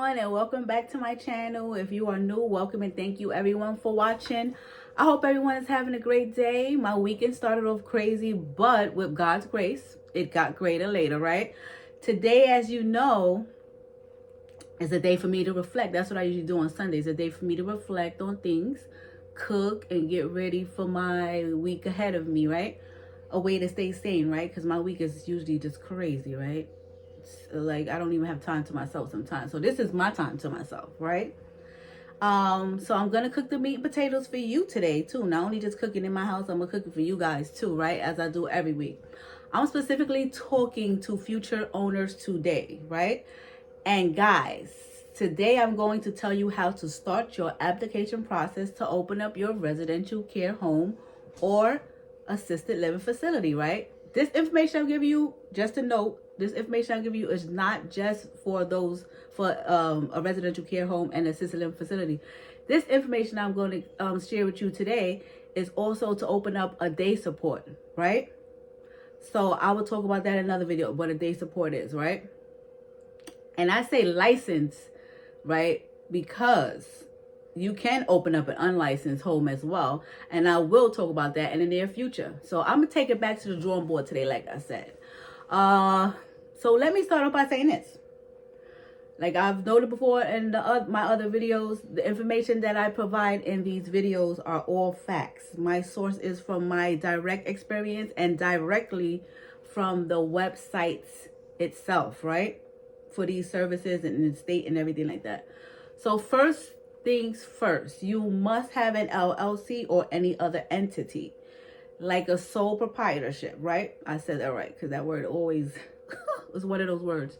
everyone, and welcome back to my channel. If you are new, welcome and thank you everyone for watching. I hope everyone is having a great day. My weekend started off crazy, but with God's grace, it got greater later, right? Today, as you know, is a day for me to reflect. That's what I usually do on Sundays, a day for me to reflect on things, cook, and get ready for my week ahead of me, right? A way to stay sane, right? Because my week is usually just crazy, right? Like I don't even have time to myself sometimes, so this is my time to myself, right? So I'm gonna cook the meat and potatoes for you today too. Not only just cooking in my house, I'm gonna cook it for you guys too, right? As I do every week. I'm specifically talking to future owners today, right? And guys, today I'm going to tell you how to start your application process to open up your residential care home or assisted living facility, right? This information I'll give you, just a note, this information I'll give you is not just for those, for a residential care home and assisted living facility. This information I'm going to share with you today is also to open up a day support, right? So I will talk about that in another video, what a day support is, right? And I say license, right? Because you can open up an unlicensed home as well. And I will talk about that in the near future. So I'm going to take it back to the drawing board today, like I said. So let me start off by saying this. Like I've noted before in my other videos, the information that I provide in these videos are all facts. My source is from my direct experience and directly from the websites itself, right? For these services and the state and everything like that. So first things first, you must have an LLC or any other entity, like a sole proprietorship, right? I said that right, because that word always was one of those words.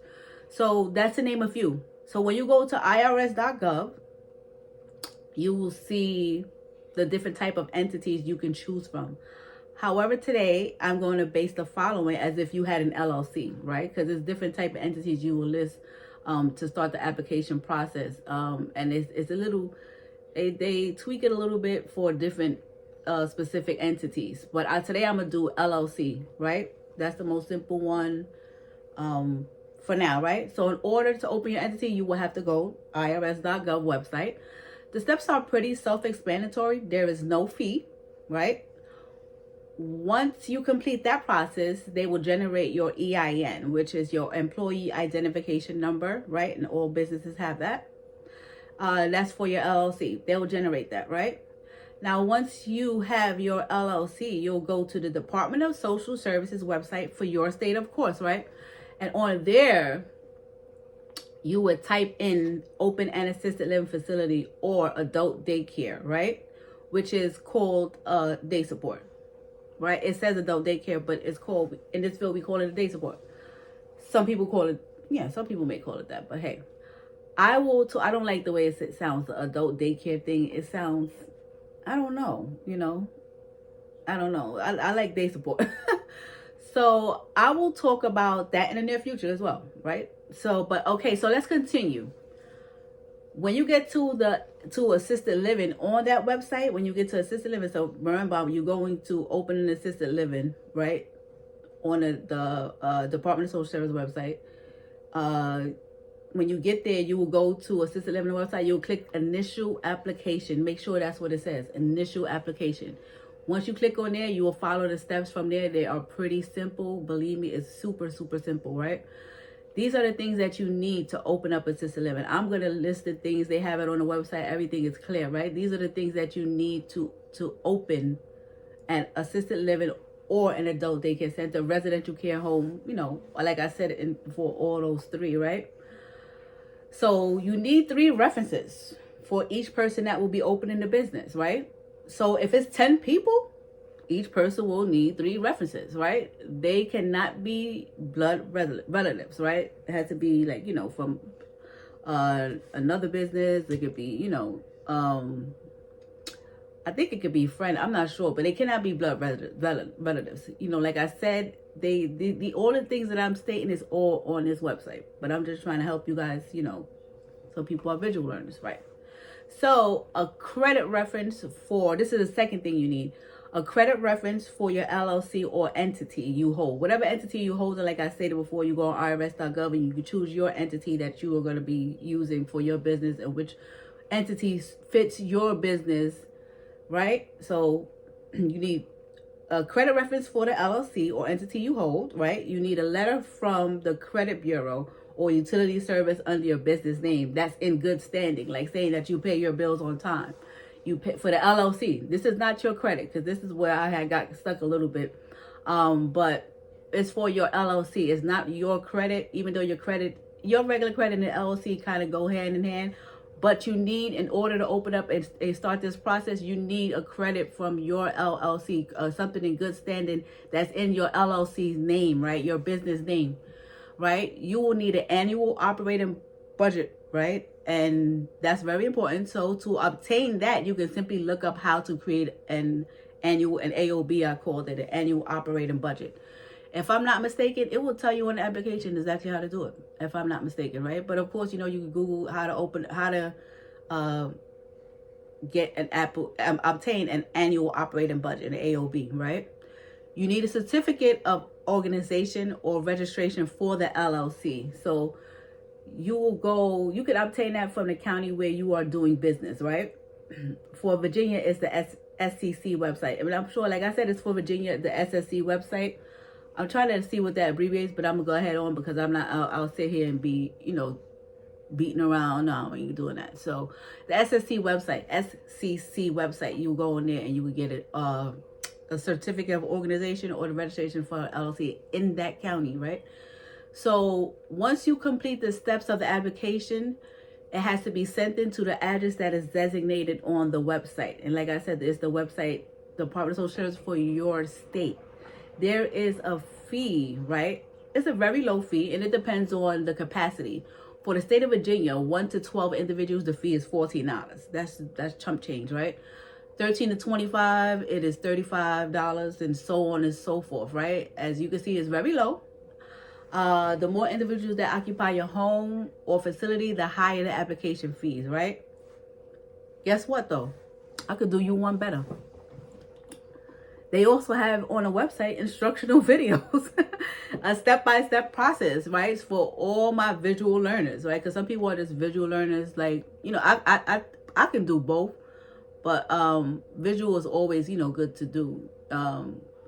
So that's to name a few. So when you go to irs.gov, you will see the different type of entities you can choose from. However, today I'm going to base the following as if you had an LLC, right? Because there's different type of entities you will list to start the application process. And it's a little, they tweak it a little bit for different specific entities. But today I'm going to do LLC, right? That's the most simple one for now, right? So in order to open your entity, you will have to go irs.gov website. The steps are pretty self-explanatory. There is no fee, right? Once you complete that process, they will generate your EIN, which is your employee identification number, right? And all businesses have that. That's for your LLC. They will generate that, right? Now, once you have your LLC, you'll go to the Department of Social Services website for your state, of course, right? And on there, you would type in open and assisted living facility or adult daycare, right? Which is called day support. Right? It says adult daycare, but it's called, in this field, we call it a day support. Some people call it, some people may call it that, but hey, I don't like the way it sounds, the adult daycare thing. It sounds, I don't know. I like day support. So I will talk about that in the near future as well, right? So, but okay, so let's continue. When you get to assisted living on that website, when you get to assisted living, so remember, you're going to open an assisted living, right? On the Department of Social Service website. When you get there, you will go to assisted living website. You'll click initial application. Make sure that's what it says, initial application. Once you click on there, you will follow the steps from there. They are pretty simple. Believe me, it's super, super simple, right? These are the things that you need to open up assisted living. I'm going to list the things. They have it on the website. Everything is clear, right? These are the things that you need to open an assisted living or an adult daycare center, residential care home, like I said for all those three, right? So you need 3 references for each person that will be opening the business, right? So if it's 10 people, each person will need 3 references, right? They cannot be blood relatives, right? It has to be like, from another business. It could be, I think it could be friend. I'm not sure, but they cannot be blood relatives. Like I said, all the things that I'm stating is all on this website. But I'm just trying to help you guys, so people are visual learners, right? So a credit reference this is the second thing you need. A credit reference for your LLC or entity you hold. Whatever entity you hold, like I stated before, you go on irs.gov and you can choose your entity that you are going to be using for your business and which entity fits your business, right? So you need a credit reference for the LLC or entity you hold, right? You need a letter from the credit bureau or utility service under your business name that's in good standing, like saying that you pay your bills on time. You pay for the LLC. This is not your credit, because this is where I had got stuck a little bit. But it's for your LLC. It's not your credit, even though your regular credit and the LLC kind of go hand in hand. But you need, in order to open up and start this process, you need a credit from your LLC, something in good standing that's in your LLC's name, right? Your business name, right? You will need an annual operating budget, right? And that's very important. So to obtain that, you can simply look up how to create an AOB, I called it, an annual operating budget. If I'm not mistaken, it will tell you on the application exactly how to do it, if I'm not mistaken, right? But of course, you know, you can Google how to obtain an annual operating budget, an AOB, right? You need a certificate of organization or registration for the LLC. So you can obtain that from the county where you are doing business, right? For Virginia, it's the SCC website. I mean, I'm sure, like I said, it's for Virginia, the SSC website. I'm trying to see what that abbreviates, but I'm gonna go ahead on because I'm not. I'll sit here and be, you know, beating around. No, I ain't doing that. So the SCC website, you go on there and you will get a certificate of organization or the registration for LLC in that county, right? So once you complete the steps of the application, it has to be sent into the address that is designated on the website. And like I said, it's the website, Department of Social Service for your state. There is a fee, right? It's a very low fee, and it depends on the capacity. For the state of Virginia, 1 to 12 individuals, the fee is $14. That's chump change, right? 13 to 25, it is $35, and so on and so forth, right? As you can see, it's very low. The more individuals that occupy your home or facility, the higher the application fees, right? Guess what, though? I could do you one better. They also have on a website instructional videos, a step-by-step process, right? For all my visual learners, right? Because some people are just visual learners. Like, you know, I can do both, but visual is always, you know, good to do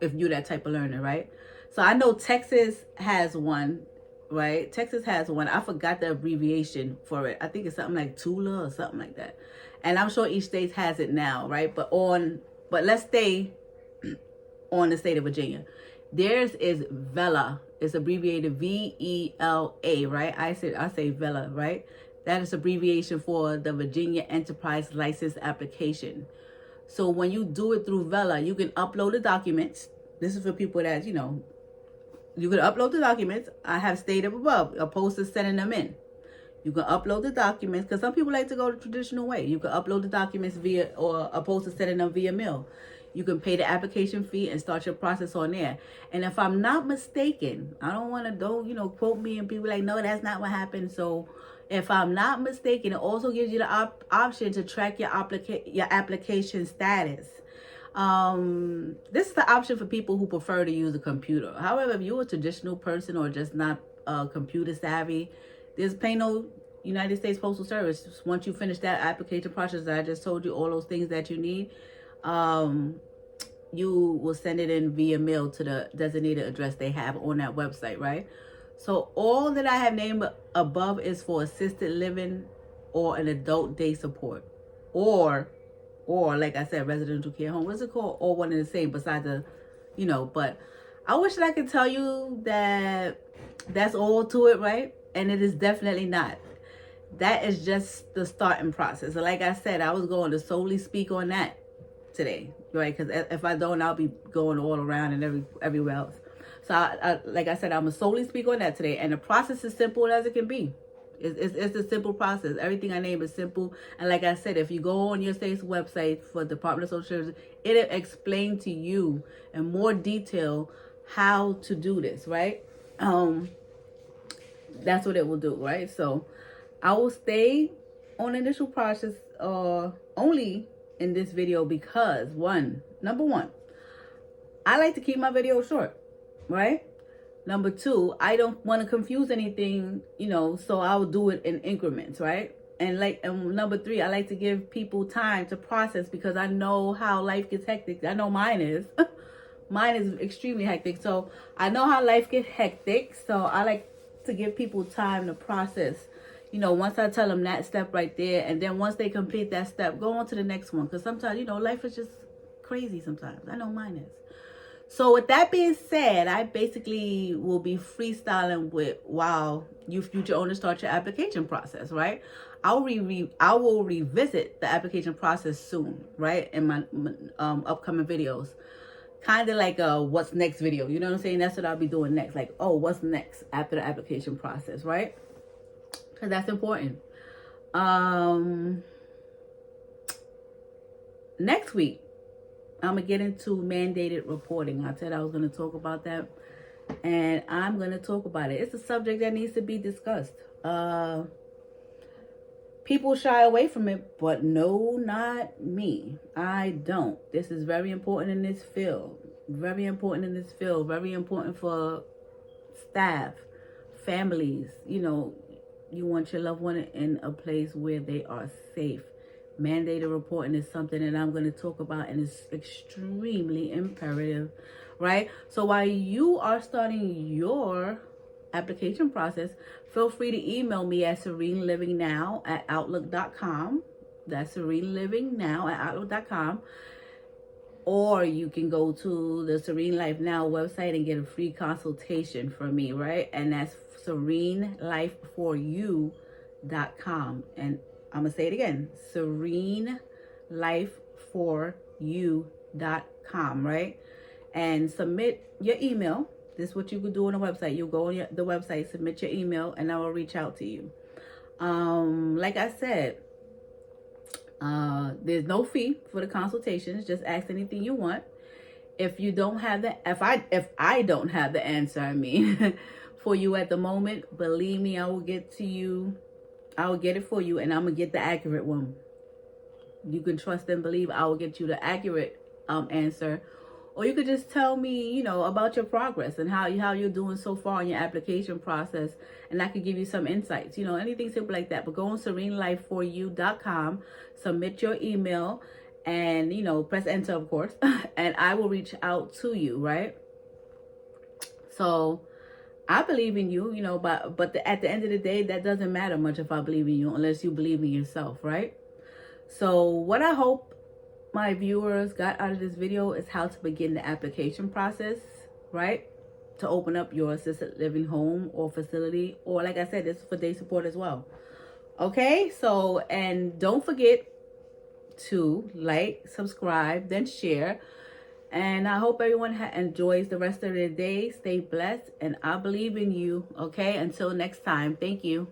if you're that type of learner, right? So I know Texas has one, right? Texas has one. I forgot the abbreviation for it. I think it's something like TULA or something like that. And I'm sure each state has it now, right? But let's stay on the state of Virginia. Theirs is VELA. It's abbreviated VELA, right? I say VELA, right? That is abbreviation for the Virginia Enterprise License Application. So when you do it through VELA, you can upload the documents. This is for people that, you know, you can upload the documents. I have stated above, opposed to sending them in. You can upload the documents, because some people like to go the traditional way. You can upload the documents opposed to sending them via mail. You can pay the application fee and start your process on there. And if I'm not mistaken, I don't want to quote me and people like, no, that's not what happened. So if I'm not mistaken, it also gives you the option to track your application status. This is the option for people who prefer to use a computer. However, if you're a traditional person or just not computer savvy, there's plain old United States Postal Service. Once you finish that application process that I just told you, all those things that you need, you will send it in via mail to the designated address they have on that website, right? So all that I have named above is for assisted living or an adult day support, or like I said, residential care home. What's it called? All one and the same, besides the, but I wish that I could tell you that that's all to it, right? And it is definitely not. That is just the starting process. And like I said, I was going to solely speak on that today, right? Because if I don't, I'll be going all around and everywhere else. So like I said, I'm going to solely speak on that today. And the process is simple as it can be. It's a simple process. Everything I name is simple. And like I said, if you go on your state's website for Department of Social Services, it'll explain to you in more detail how to do this, right? That's what it will do, right? So I will stay on the initial process only in this video because number one, I like to keep my videos short, right? Number two, I don't want to confuse anything, so I'll do it in increments, right? And number three, I like to give people time to process because I know how life gets hectic. I know mine is. Mine is extremely hectic. So I know how life gets hectic. So I like to give people time to process. Once I tell them that step right there, and then once they complete that step, go on to the next one. Because sometimes, life is just crazy sometimes. I know mine is. So with that being said, I basically will be freestyling with while you future owners start your application process, right? I will revisit the application process soon, right? In my upcoming videos. Kind of like a what's next video. You know what I'm saying? That's what I'll be doing next. Like, oh, what's next after the application process, right? Because that's important. Next week, I'm going to get into mandated reporting. I said I was going to talk about that. And I'm going to talk about it. It's a subject that needs to be discussed. People shy away from it, but no, not me. I don't. This is very important in this field. Very important in this field. Very important for staff, families. You want your loved one in a place where they are safe. Mandated reporting is something that I'm going to talk about, and it's extremely imperative, right? So while you are starting your application process, feel free to email me at serenelivingnow@outlook.com. That's serenelivingnow@outlook.com. Or you can go to the Serene Life Now website and get a free consultation from me, right? And that's serenelife4you.com. And I'm going to say it again, serenelife4you.com, right? And submit your email. This is what you can do on the website. You go on the website, submit your email, and I will reach out to you. Like I said, there's no fee for the consultations. Just ask anything you want. If you don't have if I don't have the answer, for you at the moment, believe me, I will get to you. I will get it for you, and I'm gonna get the accurate one. You can trust and believe I will get you the accurate answer. Or you could just tell me, about your progress and how you're doing so far in your application process. And I could give you some insights, anything simple like that. But go on serenelife4you.com, submit your email, and, press enter, of course. And I will reach out to you, right? So I believe in you, but at the end of the day, that doesn't matter much if I believe in you unless you believe in yourself, right? So what I hope my viewers got out of this video is how to begin the application process, right? To open up your assisted living home or facility, or like I said, this is for day support as well. Okay, so, and don't forget to like, subscribe, then share. And I hope everyone enjoys the rest of their day. Stay blessed, and I believe in you. Okay, until next time. Thank you.